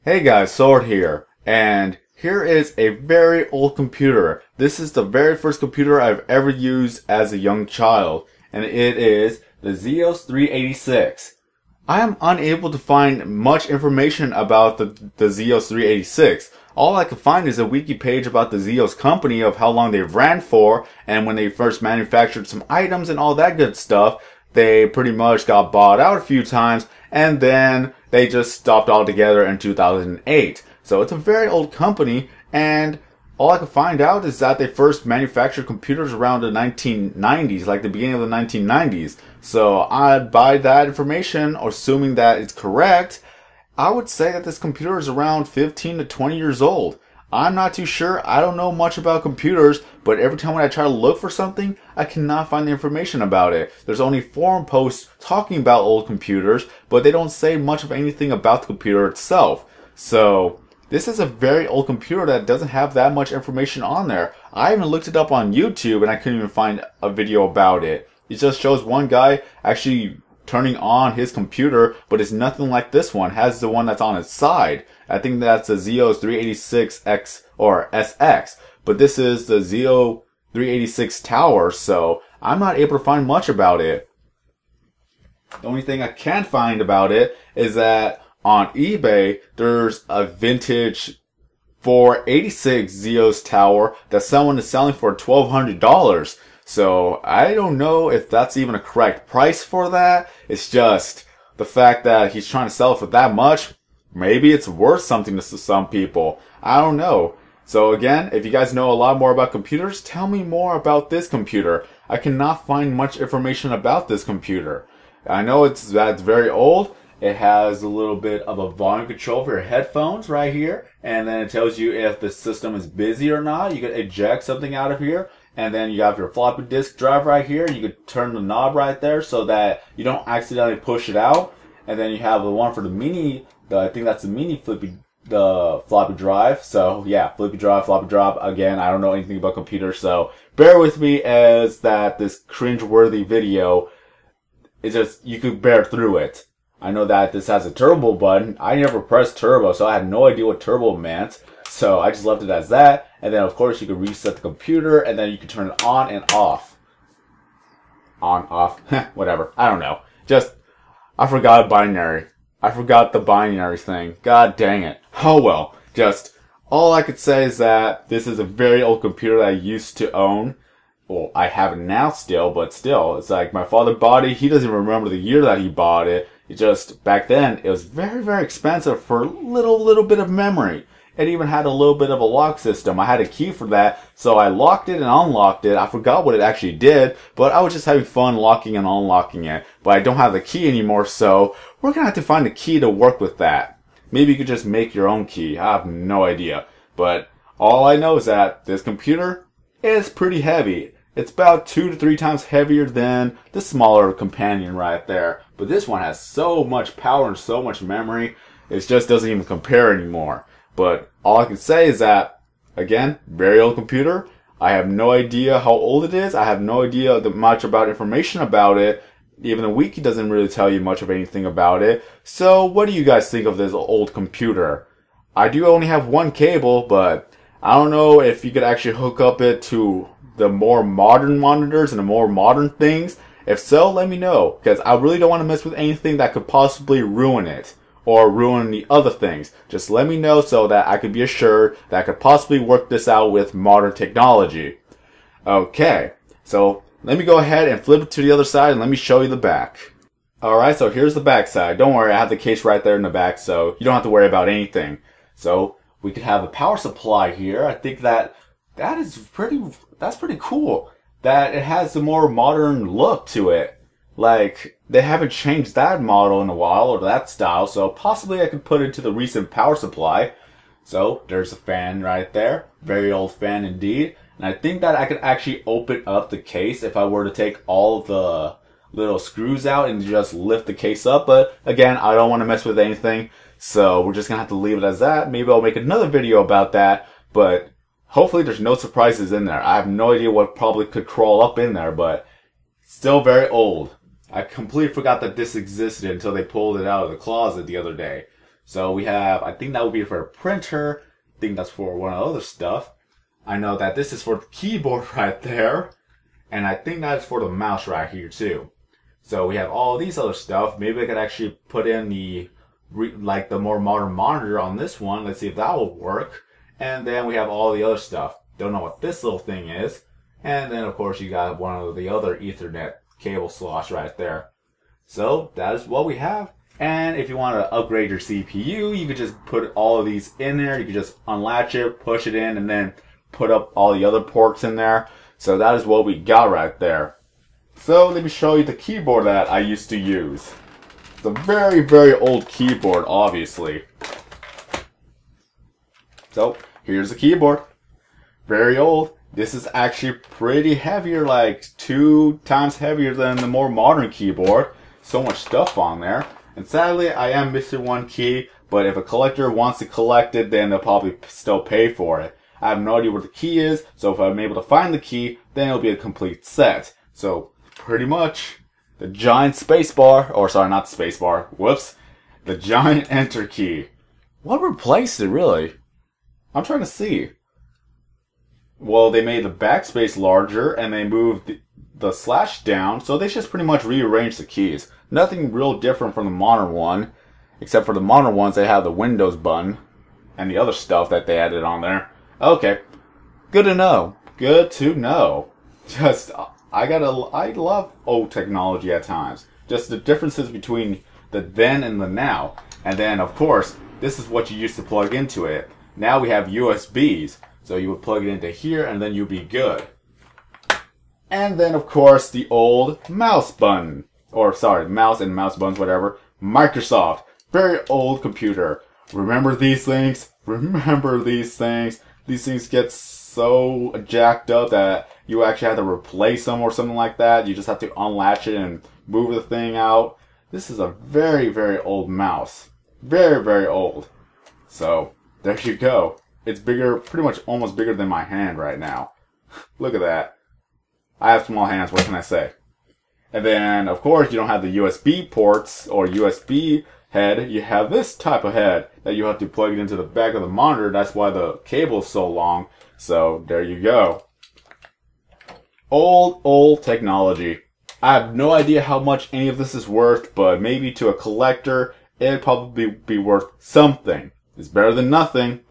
Hey guys, Sword here, and here is a very old computer. This is the very first computer I've ever used as a young child, and it is the Zeos 386. I am unable to find much information about the Zeos 386. All I could find is a wiki page about the Zeos company of how long they've ran for, and when they first manufactured some items and all that good stuff. They pretty much got bought out a few times, and then they just stopped altogether in 2008. So it's a very old company, and all I could find out is that they first manufactured computers around the 1990s, like the beginning of the 1990s. So I'd buy that information, assuming that it's correct. I would say that this computer is around 15 to 20 years old. I'm not too sure. I don't know much about computers, but every time when I try to look for something, I cannot find the information about it. There's only forum posts talking about old computers, but they don't say much of anything about the computer itself. So, this is a very old computer that doesn't have that much information on there. I even looked it up on YouTube and I couldn't even find a video about it. It just shows one guy actually turning on his computer, but it's nothing like this one. It has the one that's on its side. I think that's the Zeos 386X or SX, but this is the Zeo 386 Tower, so I'm not able to find much about it. The only thing I can find about it is that on eBay, there's a vintage 486 Zeos Tower that someone is selling for $1,200. So I don't know if that's even a correct price for that. It's just the fact that he's trying to sell it for that much. Maybe it's worth something to some people. I don't know. So again, if you guys know a lot more about computers, tell me more about this computer. I cannot find much information about this computer. I know it's very old. It has a little bit of a volume control for your headphones right here. And then it tells you if the system is busy or not. You can eject something out of here. And then you have your floppy disk drive right here. You could turn the knob right there so that you don't accidentally push it out. And then you have the one for the mini, I think that's the mini floppy drive. So yeah, floppy drive. Again, I don't know anything about computers, so bear with me as that this cringe-worthy video is just, you could bear through it. I know that this has a turbo button. I never pressed turbo, so I had no idea what turbo meant. So I just left it as that. And then of course you could reset the computer and then you can turn it on and off. On, off, whatever. I don't know. Just, I forgot binary. I forgot the binary thing. God dang it. Oh well. Just, all I could say is that this is a very old computer that I used to own. Well, I have it now still, but still. It's like my father bought it. He doesn't even remember the year that he bought it. It just, back then, it was very, very expensive for a little bit of memory. It even had a little bit of a lock system. I had a key for that, so I locked it and unlocked it. I forgot what it actually did, but I was just having fun locking and unlocking it. But I don't have the key anymore, so we're gonna have to find a key to work with that. Maybe you could just make your own key. I have no idea. But all I know is that this computer is pretty heavy. It's about 2 to 3 times heavier than the smaller companion right there. But this one has so much power and so much memory, it just doesn't even compare anymore. But all I can say is that, again, very old computer. I have no idea how old it is. I have no idea much about information about it. Even the wiki doesn't really tell you much of anything about it. So what do you guys think of this old computer? I do only have one cable, but I don't know if you could actually hook up it to the more modern monitors and the more modern things. If so, let me know, because I really don't want to mess with anything that could possibly ruin it. Or ruin the other things. Just let me know so that I could be assured that I could possibly work this out with modern technology. Okay, so let me go ahead and flip it to the other side and let me show you the back. Alright, so here's the back side. Don't worry, I have the case right there in the back, so you don't have to worry about anything. So, we could have a power supply here. I think that's pretty cool. That it has a more modern look to it. Like, they haven't changed that model in a while, or that style, so possibly I could put it to the recent power supply. So, there's a fan right there. Very old fan indeed. And I think that I could actually open up the case if I were to take all of the little screws out and just lift the case up. But, again, I don't want to mess with anything, so we're just gonna have to leave it as that. Maybe I'll make another video about that, but hopefully there's no surprises in there. I have no idea what probably could crawl up in there, but still very old. I completely forgot that this existed until they pulled it out of the closet the other day. So we have, I think that would be for a printer. I think that's for one of the other stuff. I know that this is for the keyboard right there. And I think that's for the mouse right here too. So we have all these other stuff. Maybe I could actually put in the more modern monitor on this one. Let's see if that will work. And then we have all the other stuff. Don't know what this little thing is. And then of course you got one of the other Ethernet cable slots right there. So that is what we have. And if you want to upgrade your CPU, you could just put all of these in there. You could just unlatch it, push it in, and then put up all the other ports in there. So that is what we got right there. So let me show you the keyboard that I used to use. It's a very, very old keyboard, obviously. So here's the keyboard. Very old. This is actually pretty heavier, like 2 times heavier than the more modern keyboard. So much stuff on there. And sadly, I am missing one key, but if a collector wants to collect it, then they'll probably still pay for it. I have no idea where the key is, so if I'm able to find the key, then it'll be a complete set. So, pretty much, the giant spacebar, or sorry, not the spacebar, whoops, the giant enter key. What replaced it, really? I'm trying to see. Well, they made the backspace larger, and they moved the slash down, so they just pretty much rearranged the keys. Nothing real different from the modern one, except for the modern ones, they have the Windows button, and the other stuff that they added on there. Okay, good to know. Good to know. Just, I love old technology at times. Just the differences between the then and the now. And then, of course, this is what you used to plug into it. Now we have USBs. So you would plug it into here and then you'd be good. And then, of course, the old mouse button. Or, sorry, mouse and mouse buttons, whatever. Microsoft. Very old computer. Remember these things? Remember these things? These things get so jacked up that you actually have to replace them or something like that. You just have to unlatch it and move the thing out. This is a very, very old mouse. Very, very old. So, there you go. It's bigger, pretty much almost bigger than my hand right now. Look at that. I have small hands, what can I say? And then, of course, you don't have the USB ports or USB head. You have this type of head that you have to plug it into the back of the monitor. That's why the cable is so long. So, there you go. Old technology. I have no idea how much any of this is worth, but maybe to a collector, it'd probably be worth something. It's better than nothing.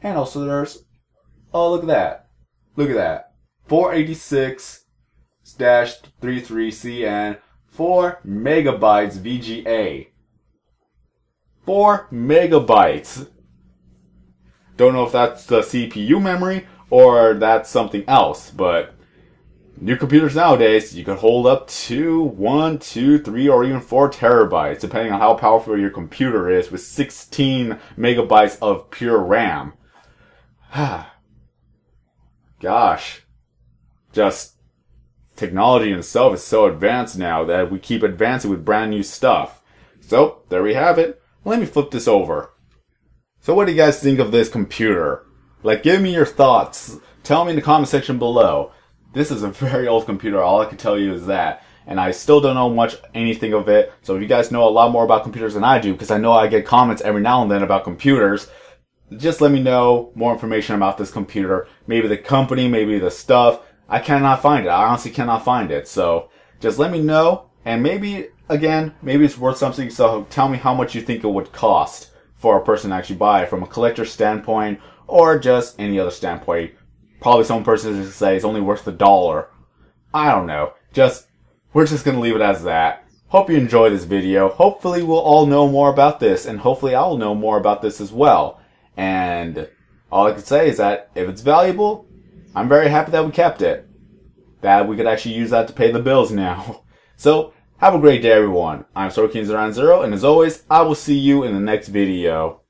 And also there's, oh, look at that. Look at that. 486-33CN, 4 megabytes VGA. 4 megabytes. Don't know if that's the CPU memory or that's something else, but new computers nowadays, you could hold up to 1, 2, 3, or even 4 terabytes, depending on how powerful your computer is, with 16 megabytes of pure RAM. Gosh. Just, technology in itself is so advanced now that we keep advancing with brand new stuff. So, there we have it. Let me flip this over. So what do you guys think of this computer? Like, give me your thoughts. Tell me in the comment section below. This is a very old computer. All I can tell you is that. And I still don't know anything of it. So if you guys know a lot more about computers than I do, because I know I get comments every now and then about computers, just let me know more information about this computer. Maybe the company, maybe the stuff. I cannot find it. I honestly cannot find it. So just let me know. And maybe, again, maybe it's worth something. So tell me how much you think it would cost for a person to actually buy it from a collector standpoint or just any other standpoint. Probably some person is to say it's only worth $1. I don't know. We're just going to leave it as that. Hope you enjoyed this video. Hopefully we'll all know more about this, and hopefully I'll know more about this as well. And all I can say is that if it's valuable, I'm very happy that we kept it. That we could actually use that to pay the bills now. So, have a great day everyone. I'm SorkinZero, and as always, I will see you in the next video.